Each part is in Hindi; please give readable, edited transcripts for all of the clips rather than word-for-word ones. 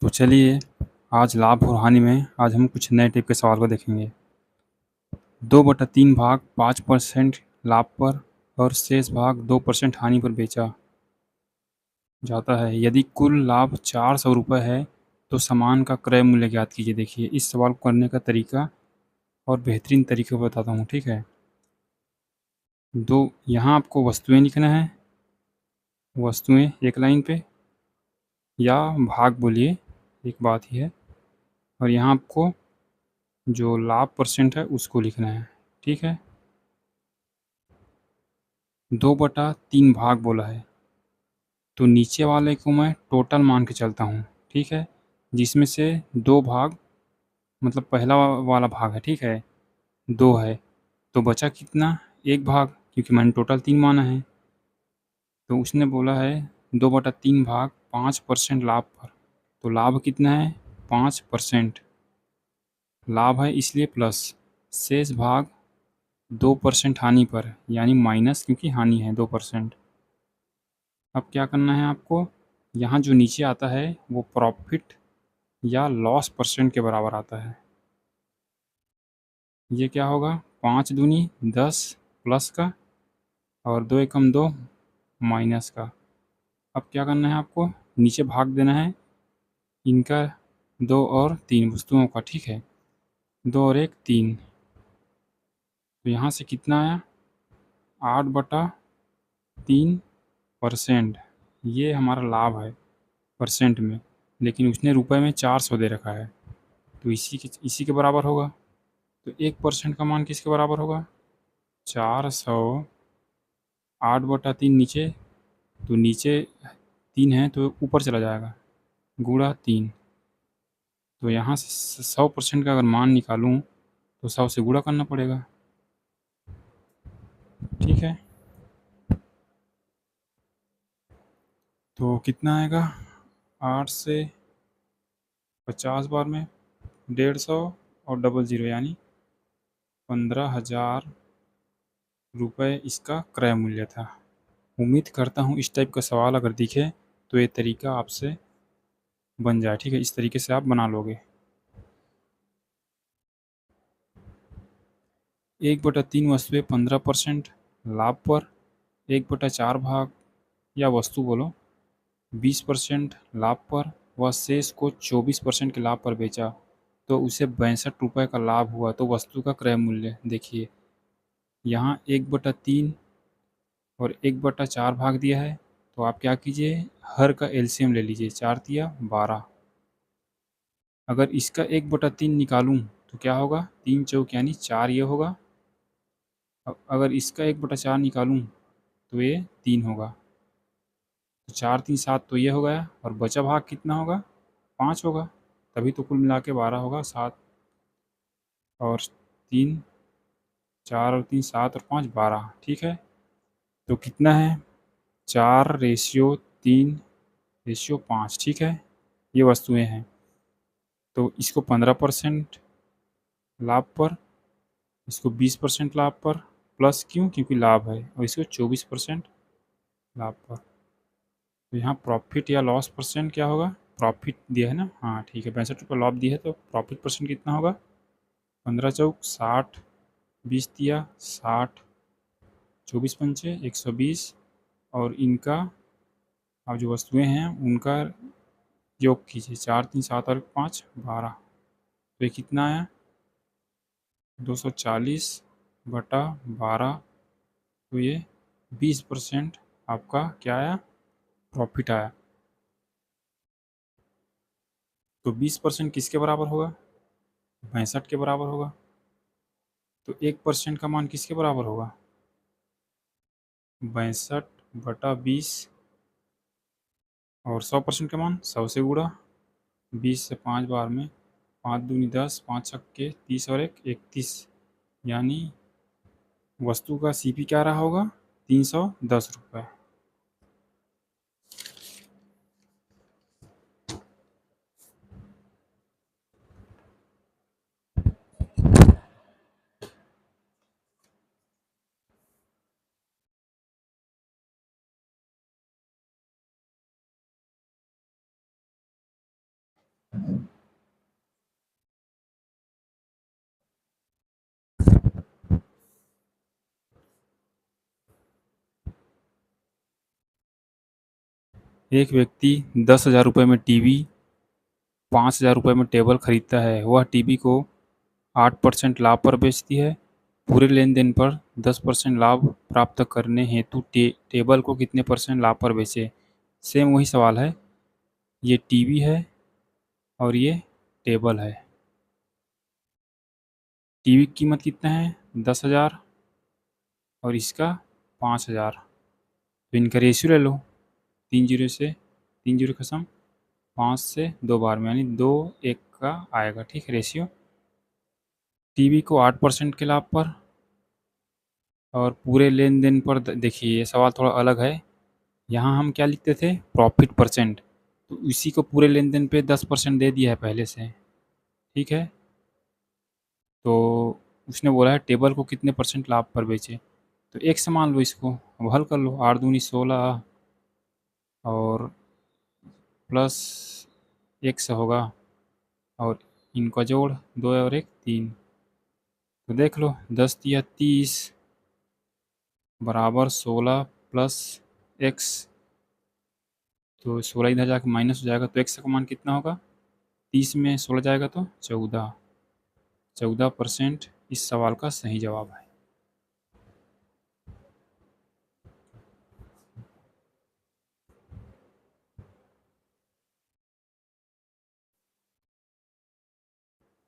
तो चलिए आज लाभ और हानि में आज हम कुछ नए टाइप के सवाल को देखेंगे। 2/3 भाग 5% लाभ पर और शेष भाग 2% हानि पर बेचा जाता है। यदि कुल लाभ 400 रुपये है तो सामान का क्रय मूल्य ज्ञात कीजिए। देखिए इस सवाल को करने का तरीका और बेहतरीन तरीके को बताता हूँ, ठीक है। यहाँ आपको वस्तुएं लिखना है, वस्तुएं एक लाइन पे या भाग बोलिए, एक बात ही है। और यहाँ आपको जो लाभ परसेंट है उसको लिखना है, ठीक है। 2/3 भाग बोला है तो नीचे वाले को मैं टोटल मान के चलता हूँ, ठीक है। जिसमें से 2 भाग मतलब पहला वाला भाग है, ठीक है, 2 है तो बचा कितना, 1 भाग, क्योंकि मैंने टोटल 3 माना है। तो उसने बोला है 2/3 भाग 5% लाभ पर, तो लाभ कितना है 5%, लाभ है इसलिए प्लस, शेष भाग 2% हानि पर यानी माइनस, क्योंकि हानि है 2%। अब क्या करना है आपको, यहाँ जो नीचे आता है वो प्रॉफिट या लॉस परसेंट के बराबर आता है। ये क्या होगा, 5 दूनी 10 प्लस का और 2 एकम 2 माइनस का। अब क्या करना है आपको, नीचे भाग देना है इनका 2 और 3 वस्तुओं का, ठीक है, 2 और 1 3। तो यहाँ से कितना आया 8/3%। ये हमारा लाभ है परसेंट में, लेकिन उसने रुपए में 400 दे रखा है तो इसी के बराबर होगा। तो 1% का मान किसके बराबर होगा, 400। 8/3 नीचे, तो नीचे 3 है तो ऊपर चला जाएगा, गुणा 3। तो यहाँ से 100% का अगर मान निकालूँ तो 100 से गुणा करना पड़ेगा, ठीक है। तो कितना आएगा, 8 से 50 बार में 150 और डबल ज़ीरो यानी 15,000 रुपये इसका क्रय मूल्य था। उम्मीद करता हूँ इस टाइप का सवाल अगर दिखे तो ये तरीका आपसे बन जाए, ठीक है, इस तरीके से आप बना लोगे। 1/3 वस्तुएं 15% लाभ पर, 1/4 भाग या वस्तु बोलो 20% लाभ पर व शेष को 24% के लाभ पर बेचा तो उसे 62 रुपये का लाभ हुआ। तो वस्तु का क्रय मूल्य देखिए, यहाँ 1/3 और 1/4 भाग दिया है, तो आप क्या कीजिए हर का एलसीएम ले लीजिए, 4 तिया 12। अगर इसका 1/3 निकालूं तो क्या होगा, 3 चौक यानी 4 ये होगा। अगर इसका 1/4 निकालूं तो ये 3 होगा, तो 4 3 7 तो ये हो गया, और बचा भाग कितना होगा 5 होगा, तभी तो कुल मिला के 12 होगा। 7 और 3 4 और 3 7 और 5 12, ठीक है। तो कितना है 4:3:5, ठीक है। ये वस्तुएं हैं तो इसको 15% लाभ पर, इसको 20% लाभ पर, प्लस क्यों, क्योंकि लाभ है, और इसको 24% लाभ पर। तो यहाँ प्रॉफिट या लॉस परसेंट क्या होगा, प्रॉफिट दिया है ना, हाँ ठीक है, 65 रुपये लाभ दिया है तो प्रॉफिट परसेंट कितना होगा, 15 चौक 60, 20 तिया 60, 24 पंचे 120, और इनका अब जो वस्तुएं हैं उनका योग कीजिए, 4 3 7 और 5 12। तो ये कितना आया 240/12। तो ये 20% आपका क्या आया, प्रॉफिट आया। तो 20% किसके बराबर होगा, 65 के बराबर होगा। तो 1% का मान किसके बराबर होगा, 62/20, और 100% का मान 100 से गुणा, 20 से 5 बार में 5 दूनी 10, 5 छक्के 30 और 1 31, यानी वस्तु का सीपी क्या रहा होगा 310 रुपये। एक व्यक्ति 10,000 रुपये में टीवी, 5,000 रुपये में टेबल खरीदता है। वह टीवी को 8% लाभ पर बेचती है। पूरे लेन-देन पर 10% लाभ प्राप्त करने हेतु टेबल को कितने परसेंट लाभ पर बेचे? सेम वही सवाल है। ये टीवी है और ये टेबल है। टीवी की कीमत कितना है? 10,000 और इसका 5,000। तो इनका रेशियो ले लो। 3 जीरो से 3 जीरो खत्म, 5 से 2 बार में, यानी 2 1 का आएगा। ठीक है रेशियो। टीवी को 8% के लाभ पर और पूरे लेन देन पर देखिए ये सवाल थोड़ा अलग है। यहाँ हम क्या लिखते थे? Profit percent. तो इसी को पूरे लेन देन पे 10% दे दिया है पहले से। ठीक है। तो उसने बोला है टेबल को कितने परसेंट लाभ पर बेचे। तो एक समान लो इसको, अब हल कर लो। 8 दूनी 16 और प्लस x होगा और इनका जोड़ 2 और 1 3। तो देख लो 10 या 30 बराबर 16 प्लस x। तो 16 इधर जाकर माइनस हो जाएगा, तो x का मान कितना होगा? 30 में 16 जाएगा तो 14% इस सवाल का सही जवाब है।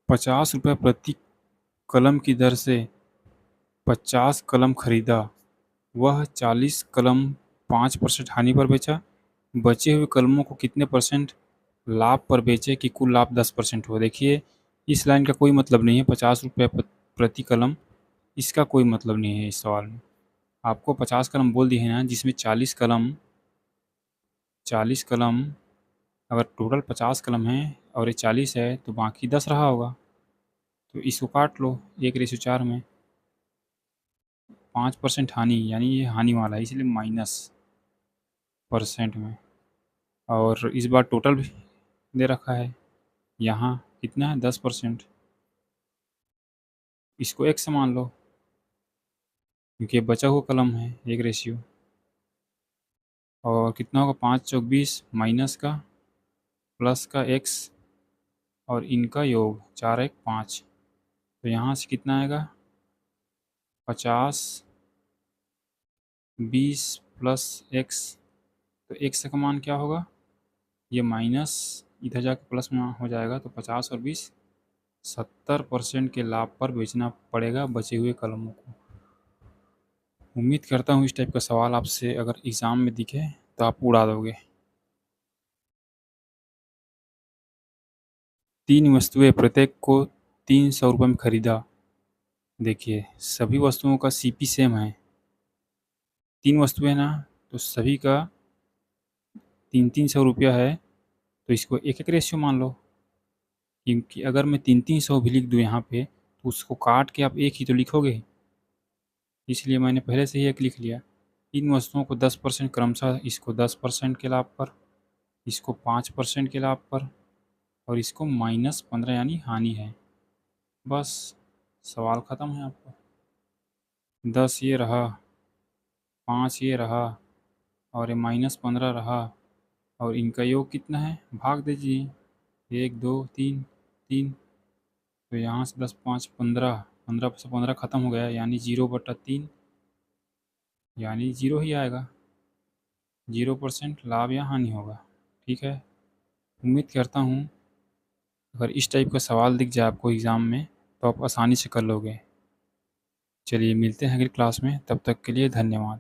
₹50 प्रति कलम की दर से 50 कलम खरीदा। वह 40 कलम 5% हानि पर बेचा। बचे हुए कलमों को कितने परसेंट लाभ पर बेचे कि कुल लाभ 10% हो? देखिए इस लाइन का कोई मतलब नहीं है। ₹50 प्रति कलम, इसका कोई मतलब नहीं है इस सवाल में। आपको 50 कलम बोल दिए हैं ना, जिसमें 40 कलम, अगर टोटल 50 कलम है और ये 40 है तो बाकी 10 रहा होगा। तो इसको काट लो 1:4 में। 5% हानि, यानी ये हानि वाला है, इसलिए माइनस परसेंट में। और इस बार टोटल भी दे रखा है, यहाँ कितना है? 10%। इसको एक से मान लो क्योंकि ये बचा हुआ कलम है। एक रेशियो और कितना होगा? 5 चौक 20 माइनस का प्लस का x और इनका योग 4 1 5। तो यहाँ से कितना आएगा? 50 20 प्लस x। तो x का मान क्या होगा? ये माइनस इधर जाके प्लस में हो जाएगा। तो 50 और 20 70% के लाभ पर बेचना पड़ेगा बचे हुए कलमों को। उम्मीद करता हूँ इस टाइप का सवाल आपसे अगर एग्ज़ाम में दिखे तो आप उड़ा दोगे। 3 वस्तुएं प्रत्येक को 300 रुपये में खरीदा। देखिए सभी वस्तुओं का सीपी सेम है। 3 वस्तुएं ना, तो सभी का 300 रुपया है। तो इसको एक एक रेशियो मान लो, क्योंकि अगर मैं 300 भी लिख दूँ यहाँ पे तो उसको काट के आप एक ही तो लिखोगे, इसलिए मैंने पहले से ही एक लिख लिया। इन वस्तुओं को 10% क्रमशः, इसको 10% के लाभ पर, इसको 5% के लाभ पर और इसको -15 यानी हानि है। बस सवाल ख़त्म है। आपको 10 ये रहा, 5 ये रहा और ये -15 रहा और इनका योग कितना है? भाग दीजिए। 1 2 3 3। तो यहाँ से 10 5 15, 15 से 15 ख़त्म हो गया, यानी 0/3, यानी 0 ही आएगा। 0% लाभ या हानि होगा। ठीक है। उम्मीद करता हूँ अगर इस टाइप का सवाल दिख जाए आपको एग्ज़ाम में तो आप आसानी से कर लोगे। चलिए मिलते हैं अगली क्लास में, तब तक के लिए धन्यवाद।